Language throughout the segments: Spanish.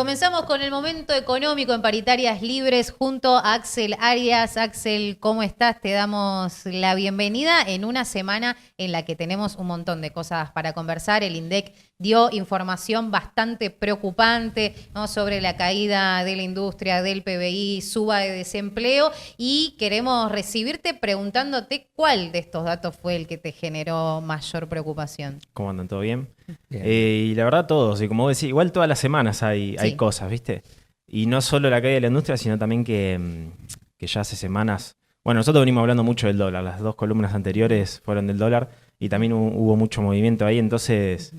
Comenzamos con el momento económico en Paritarias Libres junto a Axel Arias. Axel, ¿cómo estás? Te damos la bienvenida en una semana en la que tenemos un montón de cosas para conversar. El INDEC dio información bastante preocupante, ¿no?, sobre la caída de la industria, del PBI, suba de desempleo, y queremos recibirte preguntándote cuál de estos datos fue el que te generó mayor preocupación. ¿Cómo andan? ¿Todo bien? Bien. Y la verdad todos, y como vos decís, igual todas las semanas hay Sí. cosas, ¿viste? Y no solo la caída de la industria, sino también que ya hace semanas... Bueno, nosotros venimos hablando mucho del dólar, las dos columnas anteriores fueron del dólar, y también hubo mucho movimiento ahí, entonces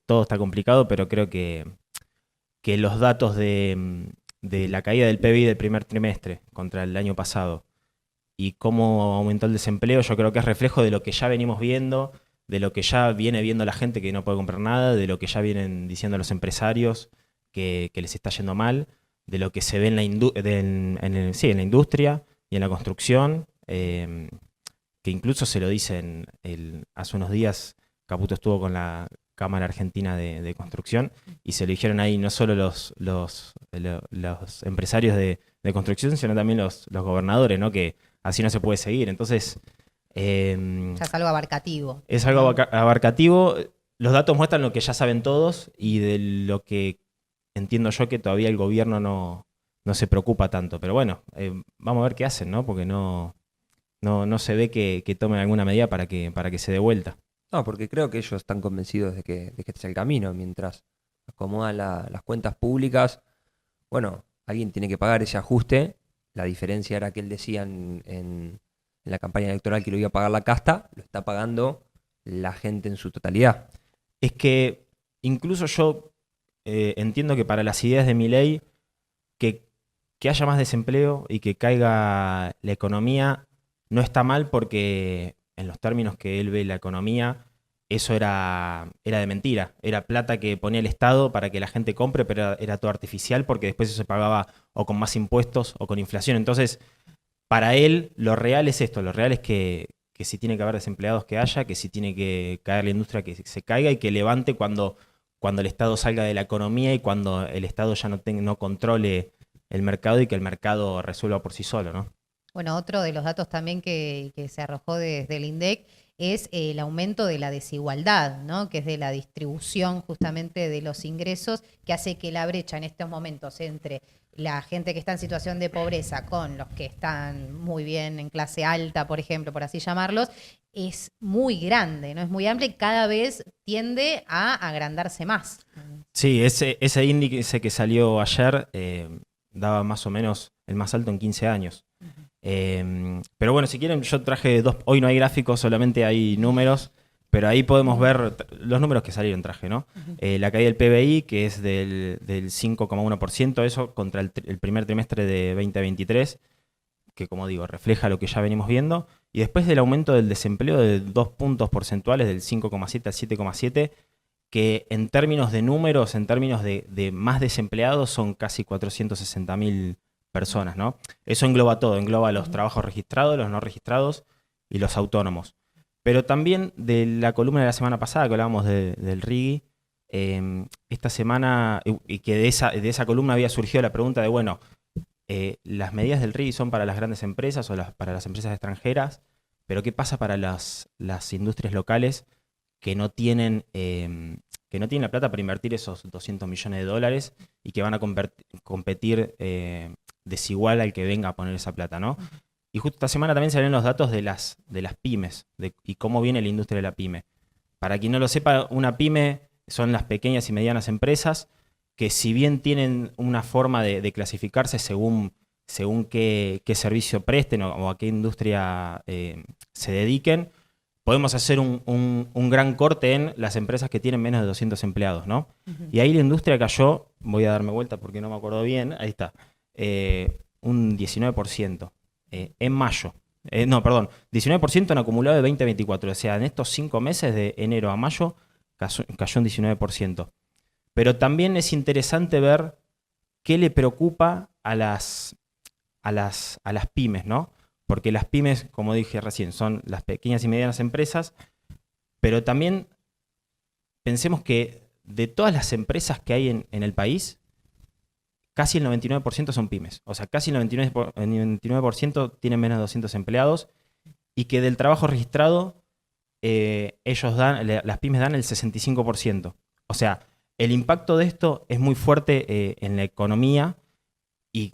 todo está complicado, pero creo que los datos de la caída del PBI del primer trimestre contra el año pasado y cómo aumentó el desempleo, yo creo que es reflejo de lo que ya venimos viendo, de lo que ya viene viendo la gente que no puede comprar nada, de lo que ya vienen diciendo los empresarios que les está yendo mal, de lo que se ve en la industria y en la construcción, que incluso se lo dicen, hace unos días Caputo estuvo con la Cámara Argentina de Construcción y se lo dijeron ahí no solo los empresarios de construcción, sino también los gobernadores, ¿no? Que así no se puede seguir. Entonces... Ya es algo abarcativo. Es algo abarcativo. Los datos muestran lo que ya saben todos y de lo que entiendo yo que todavía el gobierno no se preocupa tanto. Pero bueno, vamos a ver qué hacen, ¿no? Porque no se ve que tomen alguna medida para que se dé vuelta. No, porque creo que ellos están convencidos de que este es el camino. Mientras acomodan las cuentas públicas, bueno, alguien tiene que pagar ese ajuste. La diferencia era que él decía en la campaña electoral que lo iba a pagar la casta, lo está pagando la gente en su totalidad. Es que incluso yo entiendo que para las ideas de Milei, que haya más desempleo y que caiga la economía no está mal, porque en los términos que él ve la economía, eso era de mentira. Era plata que ponía el Estado para que la gente compre, pero era todo artificial, porque después eso se pagaba o con más impuestos o con inflación. Entonces, para él, lo real es esto, lo real es que si tiene que haber desempleados que haya, que si tiene que caer la industria que se caiga y que levante cuando el Estado salga de la economía y cuando el Estado ya no controle el mercado y que el mercado resuelva por sí solo, ¿no? Bueno, otro de los datos también que se arrojó desde el INDEC es el aumento de la desigualdad, ¿no?, que es de la distribución justamente de los ingresos, que hace que la brecha en estos momentos entre la gente que está en situación de pobreza con los que están muy bien en clase alta, por ejemplo, por así llamarlos, es muy grande, ¿no? Es muy amplia y cada vez tiende a agrandarse más. Sí, ese índice que salió ayer daba más o menos el más alto en 15 años. Pero bueno, si quieren, yo traje hoy no hay gráficos, solamente hay números, pero ahí podemos ver los números que salieron, traje, ¿no? La caída del PBI, que es del 5,1%, eso contra el primer trimestre de 2023, que como digo, refleja lo que ya venimos viendo, y después del aumento del desempleo de 2 puntos porcentuales, del 5,7 al 7,7, que en términos de números, en términos de más desempleados, son casi 460.000 personas, ¿no? Eso engloba todo, engloba los trabajos registrados, los no registrados y los autónomos. Pero también de la columna de la semana pasada que hablábamos del RIGI, esta semana, y que de esa columna había surgido la pregunta de, bueno, las medidas del RIGI son para las grandes empresas o para las empresas extranjeras, pero ¿qué pasa para las industrias locales que no tienen la plata para invertir esos 200 millones de dólares y que van a competir desigual al que venga a poner esa plata, ¿no? Y justo esta semana también salen los datos de las pymes y cómo viene la industria de la pyme. Para quien no lo sepa, una pyme son las pequeñas y medianas empresas que, si bien tienen una forma de clasificarse según qué servicio presten o a qué industria se dediquen, podemos hacer un gran corte en las empresas que tienen menos de 200 empleados, ¿no? Y ahí la industria cayó, voy a darme vuelta porque no me acuerdo bien, ahí está, un 19%. En mayo. 19% en acumulado de 2024. O sea, en estos 5 meses de enero a mayo cayó un 19%. Pero también es interesante ver qué le preocupa a las pymes, ¿no? Porque las pymes, como dije recién, son las pequeñas y medianas empresas, pero también pensemos que de todas las empresas que hay en el país, casi el 99% son pymes. O sea, casi el 99% tienen menos de 200 empleados y que del trabajo registrado las pymes dan el 65%. O sea, el impacto de esto es muy fuerte en la economía y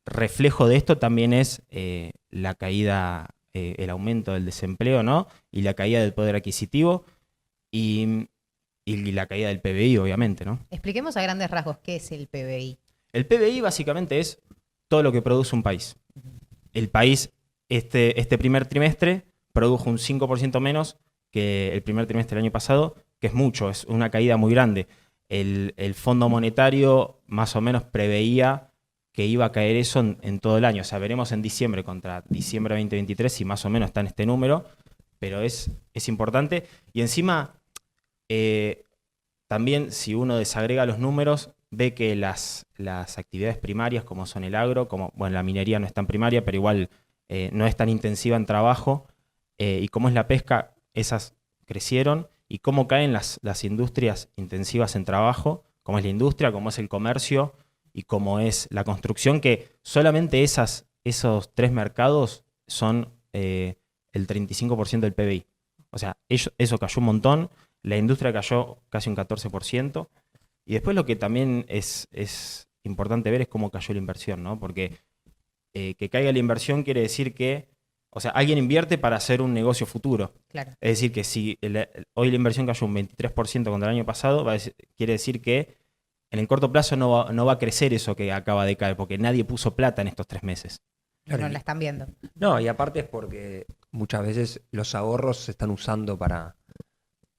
reflejo de esto también es la caída, el aumento del desempleo, ¿no? Y la caída del poder adquisitivo y la caída del PBI, obviamente, ¿no? Expliquemos a grandes rasgos qué es el PBI. El PBI básicamente es todo lo que produce un país. El país este primer trimestre produjo un 5% menos que el primer trimestre del año pasado, que es mucho, es una caída muy grande. El Fondo Monetario más o menos preveía que iba a caer eso en todo el año. O sea, veremos en diciembre contra diciembre de 2023 si más o menos está en este número, pero es importante. Y encima, también si uno desagrega los números, ve que las actividades primarias, como son el agro, la minería no es tan primaria, pero igual no es tan intensiva en trabajo, y como es la pesca, esas crecieron, y cómo caen las industrias intensivas en trabajo, como es la industria, como es el comercio, y como es la construcción, que solamente esos 3 mercados son el 35% del PBI. O sea, eso cayó un montón, la industria cayó casi un 14%, y después lo que también es importante ver es cómo cayó la inversión, ¿no? Porque que caiga la inversión quiere decir que, o sea, alguien invierte para hacer un negocio futuro. Claro. Es decir, que si hoy la inversión cayó un 23% contra el año pasado, quiere decir que en el corto plazo no va a crecer eso que acaba de caer, porque nadie puso plata en estos 3 meses. No la están viendo. No, y aparte es porque muchas veces los ahorros se están usando para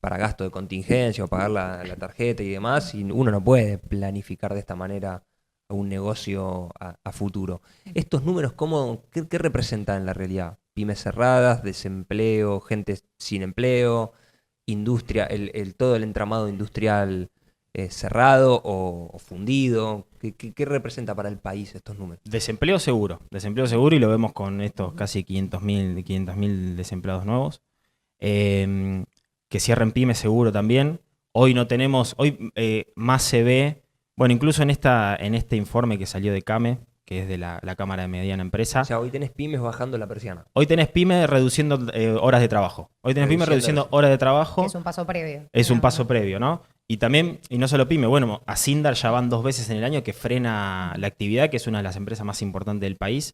gasto de contingencia o pagar la tarjeta y demás, y uno no puede planificar de esta manera un negocio a futuro. Estos números, ¿qué representan en la realidad? Pymes cerradas, desempleo, gente sin empleo, industria, todo el entramado industrial cerrado o fundido. ¿Qué representa para el país estos números? Desempleo seguro, y lo vemos con estos casi 500.000 desempleados nuevos. Que cierren pymes seguro también. Hoy más se ve, bueno, incluso en este informe que salió de CAME, que es de la Cámara de Mediana Empresa. O sea, hoy tenés pymes bajando la persiana. Hoy tenés pymes reduciendo horas de trabajo. Horas de trabajo. Que es un paso previo. Es un paso previo, ¿no? Y también, y no solo pyme, bueno, a Sindar ya van 2 veces en el año que frena la actividad, que es una de las empresas más importantes del país.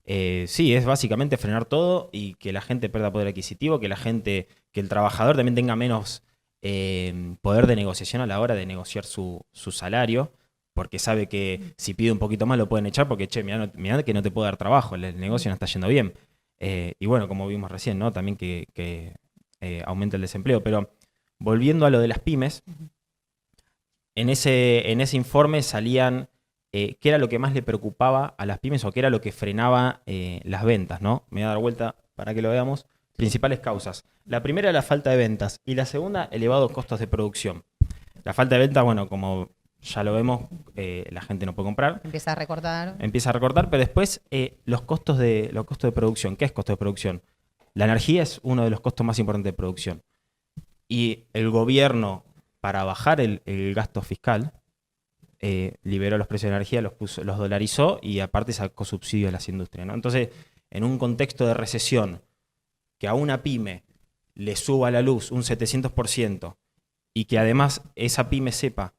Sí, es básicamente frenar todo y que la gente pierda poder adquisitivo, que el trabajador también tenga menos poder de negociación a la hora de negociar su salario, porque sabe que si pide un poquito más lo pueden echar porque, mirá que no te puedo dar trabajo, el negocio no está yendo bien. Y bueno, como vimos recién, ¿no? También que aumenta el desempleo. Pero volviendo a lo de las pymes, en ese informe salían qué era lo que más le preocupaba a las pymes o qué era lo que frenaba las ventas, ¿no? Me voy a dar vuelta para que lo veamos. Principales causas. La primera, la falta de ventas. Y la segunda, elevados costos de producción. La falta de ventas, bueno, como ya lo vemos, la gente no puede comprar. Empieza a recortar, pero después los costos de producción. ¿Qué es costo de producción? La energía es uno de los costos más importantes de producción. Y el gobierno, para bajar el gasto fiscal, liberó los precios de energía, los dolarizó y aparte sacó subsidios a las industrias, ¿no? Entonces, en un contexto de recesión, que a una pyme le suba la luz un 700% y que además esa pyme sepa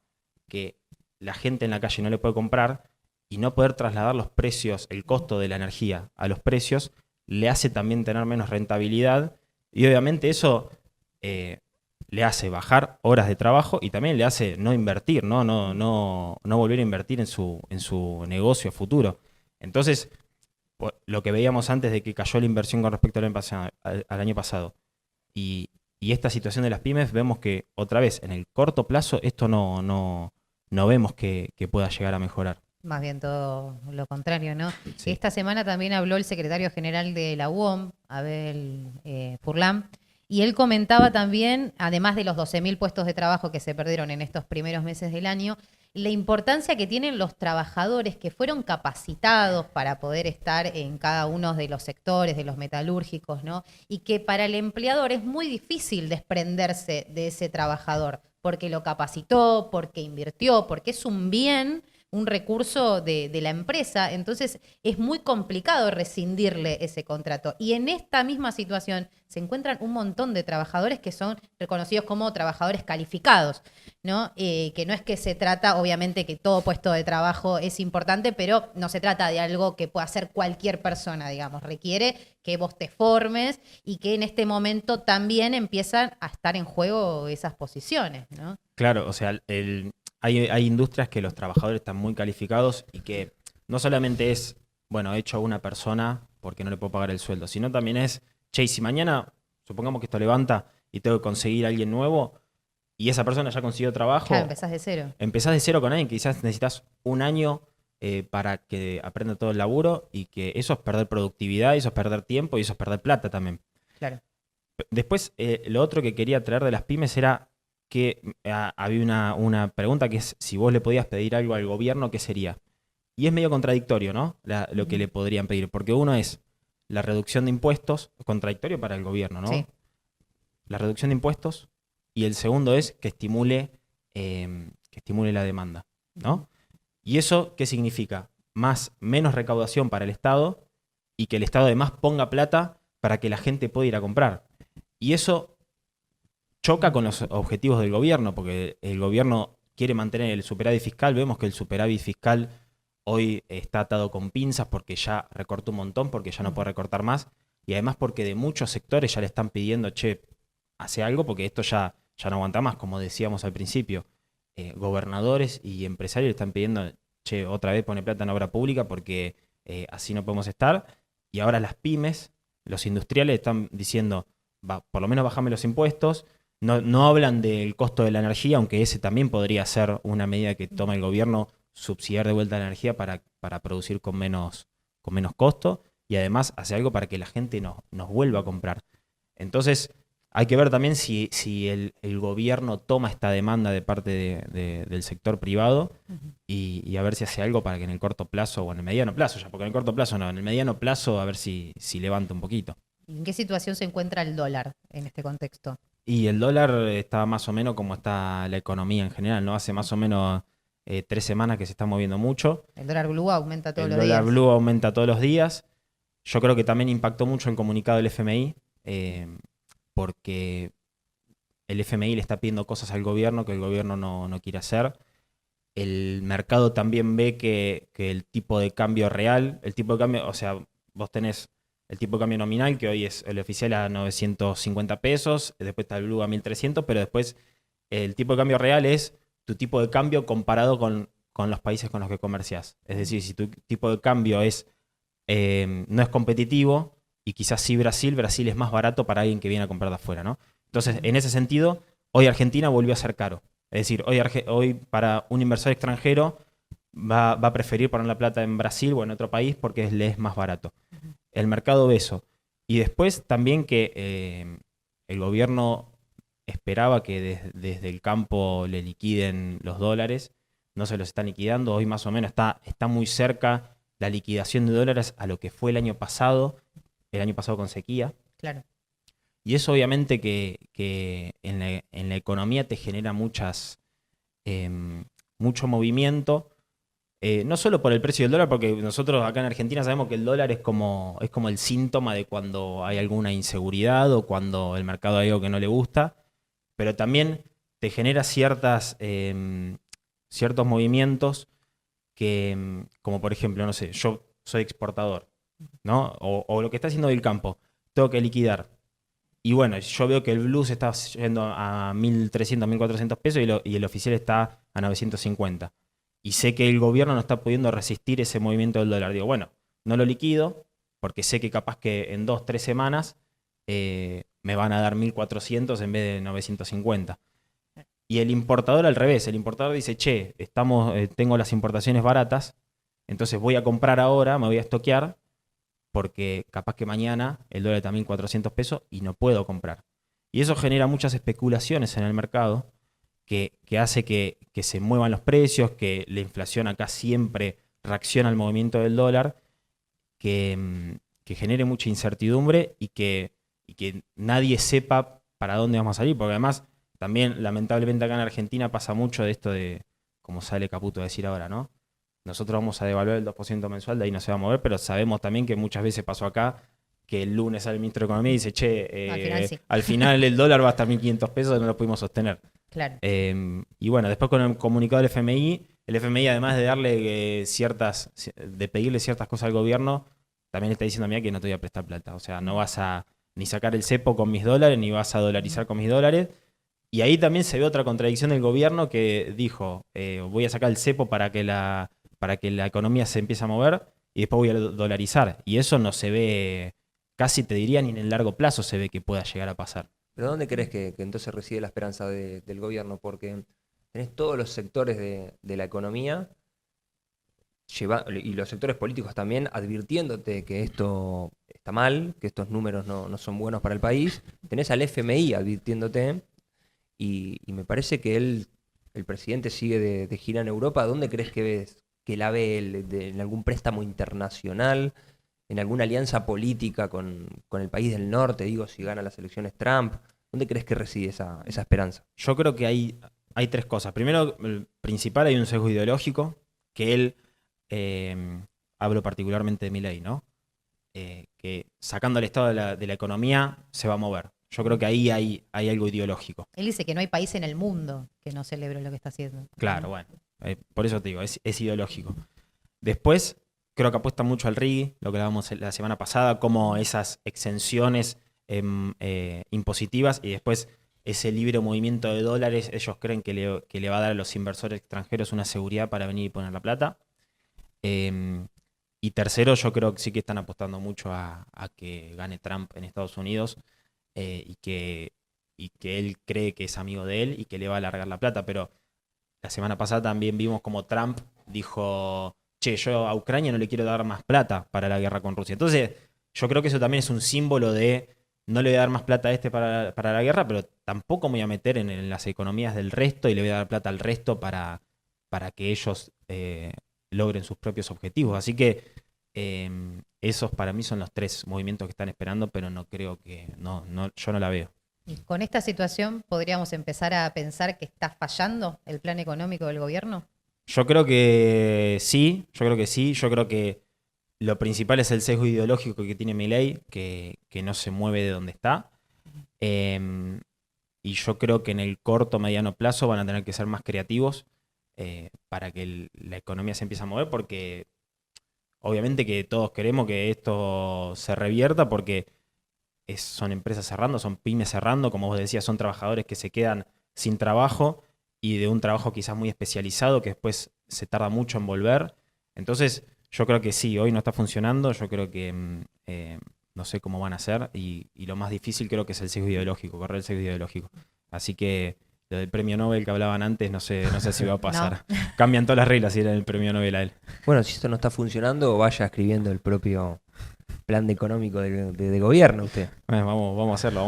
que la gente en la calle no le puede comprar y no poder trasladar los precios, el costo de la energía a los precios, le hace también tener menos rentabilidad y obviamente eso le hace bajar horas de trabajo y también le hace no invertir, no volver a invertir en su negocio futuro. Entonces, lo que veíamos antes de que cayó la inversión con respecto al año pasado y esta situación de las pymes, vemos que otra vez en el corto plazo esto no vemos que pueda llegar a mejorar. Más bien todo lo contrario, ¿no? Sí. Esta semana también habló el secretario general de la UOM, Abel Furlan, y él comentaba también, además de los 12.000 puestos de trabajo que se perdieron en estos primeros meses del año, la importancia que tienen los trabajadores que fueron capacitados para poder estar en cada uno de los sectores, de los metalúrgicos, ¿no? Y que para el empleador es muy difícil desprenderse de ese trabajador, porque lo capacitó, porque invirtió, porque es un bien un recurso de la empresa, entonces es muy complicado rescindirle ese contrato. Y en esta misma situación se encuentran un montón de trabajadores que son reconocidos como trabajadores calificados, ¿no? Que no es que se trata, obviamente que todo puesto de trabajo es importante, pero no se trata de algo que pueda hacer cualquier persona, digamos. Requiere que vos te formes y que en este momento también empiezan a estar en juego esas posiciones, ¿no? Claro, o sea, hay industrias que los trabajadores están muy calificados y que no solamente es, bueno, hecho a una persona porque no le puedo pagar el sueldo, sino también es, che, y si mañana, supongamos que esto levanta y tengo que conseguir a alguien nuevo y esa persona ya consiguió trabajo, Claro, empezás de cero. empezás de cero con alguien que quizás necesitas un año para que aprenda todo el laburo y que eso es perder productividad, eso es perder tiempo y eso es perder plata también. Claro. Después, lo otro que quería traer de las pymes era que había una pregunta que es si vos le podías pedir algo al gobierno, ¿qué sería? Y es medio contradictorio, ¿no? Lo que le podrían pedir, porque uno es la reducción de impuestos, contradictorio para el gobierno, ¿no? Sí. La reducción de impuestos, y el segundo es que estimule la demanda, ¿no? ¿Y eso qué significa? Menos recaudación para el Estado y que el Estado además ponga plata para que la gente pueda ir a comprar. Y eso choca con los objetivos del gobierno, porque el gobierno quiere mantener el superávit fiscal. Vemos que el superávit fiscal hoy está atado con pinzas porque ya recortó un montón, porque ya no puede recortar más, y además porque de muchos sectores ya le están pidiendo, che, hace algo porque esto ya no aguanta más, como decíamos al principio. Gobernadores y empresarios le están pidiendo, che, otra vez pone plata en obra pública porque así no podemos estar. Y ahora las pymes, los industriales están diciendo, por lo menos bajame los impuestos. No hablan del costo de la energía, aunque ese también podría ser una medida que toma el gobierno, subsidiar de vuelta la energía para producir con menos costo y además hacer algo para que la gente nos vuelva a comprar. Entonces, hay que ver también si el gobierno toma esta demanda de parte del sector privado y a ver si hace algo para que en el corto plazo, o en el mediano plazo ya, porque en el corto plazo no, en el mediano plazo a ver si levanta un poquito. ¿En qué situación se encuentra el dólar en este contexto? Y el dólar está más o menos como está la economía en general, ¿no? Hace más o menos 3 semanas que se está moviendo mucho. El dólar blue aumenta todos los días. El dólar blue aumenta todos los días. Yo creo que también impactó mucho el comunicado del FMI, porque el FMI le está pidiendo cosas al gobierno que el gobierno no quiere hacer. El mercado también ve que el tipo de cambio real, o sea, vos tenés el tipo de cambio nominal, que hoy es el oficial a 950 pesos, después está el blue a 1300, pero después el tipo de cambio real es tu tipo de cambio comparado con los países con los que comerciás. Es decir, si tu tipo de cambio no es competitivo, y quizás sí Brasil es más barato para alguien que viene a comprar de afuera, ¿no? Entonces, en ese sentido, hoy Argentina volvió a ser caro. Es decir, hoy para un inversor extranjero va a preferir poner la plata en Brasil o en otro país porque le es más barato. El mercado ve eso. Y después también que el gobierno esperaba que desde el campo le liquiden los dólares, no se los están liquidando. Hoy más o menos está muy cerca la liquidación de dólares a lo que fue el año pasado con sequía. Claro. Y eso obviamente que en la economía te genera mucho movimiento, no solo por el precio del dólar, porque nosotros acá en Argentina sabemos que el dólar es como el síntoma de cuando hay alguna inseguridad o cuando el mercado hay algo que no le gusta, pero también te genera ciertos movimientos que, como por ejemplo, no sé, yo soy exportador, ¿no? O lo que está haciendo el campo, tengo que liquidar. Y bueno, yo veo que el blue se está yendo a 1.300, 1.400 pesos y el oficial está a 950. Y sé que el gobierno no está pudiendo resistir ese movimiento del dólar. Digo, bueno, no lo liquido porque sé que capaz que en 2, 3 semanas me van a dar 1.400 en vez de 950. Y el importador al revés. El importador dice, che, tengo las importaciones baratas, entonces voy a comprar ahora, me voy a estoquear, porque capaz que mañana el dólar está a 1.400 pesos y no puedo comprar. Y eso genera muchas especulaciones en el mercado que hace que se muevan los precios, que la inflación acá siempre reacciona al movimiento del dólar, que genere mucha incertidumbre y que nadie sepa para dónde vamos a salir, porque además también lamentablemente acá en Argentina pasa mucho de esto de, como sale Caputo a decir ahora, ¿no? nosotros vamos a devaluar el 2% mensual, de ahí no se va a mover, pero sabemos también que muchas veces pasó acá, que el lunes sale el ministro de Economía y dice, che, Al final sí. al final el dólar va a estar 1.500 pesos, no lo pudimos sostener. Claro. Y bueno, después con el comunicado del FMI, el FMI además de darle de pedirle ciertas cosas al gobierno, también está diciendo a mí que no te voy a prestar plata. O sea, no vas a ni sacar el cepo con mis dólares, ni vas a dolarizar con mis dólares. Y ahí también se ve otra contradicción del gobierno que dijo, voy a sacar el cepo para que la economía se empiece a mover y después voy a dolarizar. Y eso no se ve, casi te diría, ni en el largo plazo se ve que pueda llegar a pasar. ¿Pero dónde crees que entonces reside la esperanza del gobierno? Porque tenés todos los sectores de la economía y los sectores políticos también advirtiéndote que esto está mal, que estos números no son buenos para el país. Tenés al FMI advirtiéndote y me parece que el presidente sigue de gira en Europa. ¿Dónde crees que la ve él? ¿En algún préstamo internacional? ¿En alguna alianza política con el país del norte? Digo, si gana las elecciones Trump. ¿Dónde crees que reside esa esperanza? Yo creo que hay tres cosas. Primero, el principal, hay un sesgo ideológico, que él, hablo particularmente de Milei, ¿no? Que sacando al Estado de la economía se va a mover. Yo creo que ahí hay algo ideológico. Él dice que no hay país en el mundo que no celebre lo que está haciendo. Claro, bueno. Por eso te digo, es ideológico. Después, creo que apuesta mucho al RIGI, lo que hablábamos la semana pasada, como esas exenciones impositivas y después ese libre movimiento de dólares, ellos creen que le va a dar a los inversores extranjeros una seguridad para venir y poner la plata. Y tercero, yo creo que sí que están apostando mucho a que gane Trump en Estados Unidos y que él cree que es amigo de él y que le va a alargar la plata. Pero la semana pasada también vimos como Trump dijo, che, yo a Ucrania no le quiero dar más plata para la guerra con Rusia. Entonces, yo creo que eso también es un símbolo de no le voy a dar más plata a este para la guerra, pero tampoco me voy a meter en las economías del resto y le voy a dar plata al resto para que ellos logren sus propios objetivos. Así que esos para mí son los tres movimientos que están esperando, pero no creo que, yo no la veo. ¿Y con esta situación podríamos empezar a pensar que está fallando el plan económico del gobierno? Yo creo que sí. Yo creo que lo principal es el sesgo ideológico que tiene Milei, que no se mueve de donde está. Y yo creo que en el corto, mediano plazo van a tener que ser más creativos para que la economía se empiece a mover, porque obviamente que todos queremos que esto se revierta, porque son empresas cerrando, son pymes cerrando, como vos decías, son trabajadores que se quedan sin trabajo y de un trabajo quizás muy especializado que después se tarda mucho en volver. Entonces, yo creo que sí, hoy no está funcionando, yo creo que no sé cómo van a hacer y lo más difícil creo que es el sesgo ideológico, correr el sesgo ideológico. Así que lo del premio Nobel que hablaban antes, no sé si va a pasar. No. Cambian todas las reglas si era el premio Nobel a él. Bueno, si esto no está funcionando, vaya escribiendo el propio plan económico de gobierno usted. Vamos a hacerlo.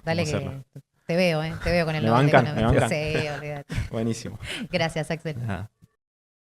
Dale vamos a hacerlo. Te veo con el Me Nobel bancan. económico. Sí, olvídate. Buenísimo. Gracias, Axel. Nada.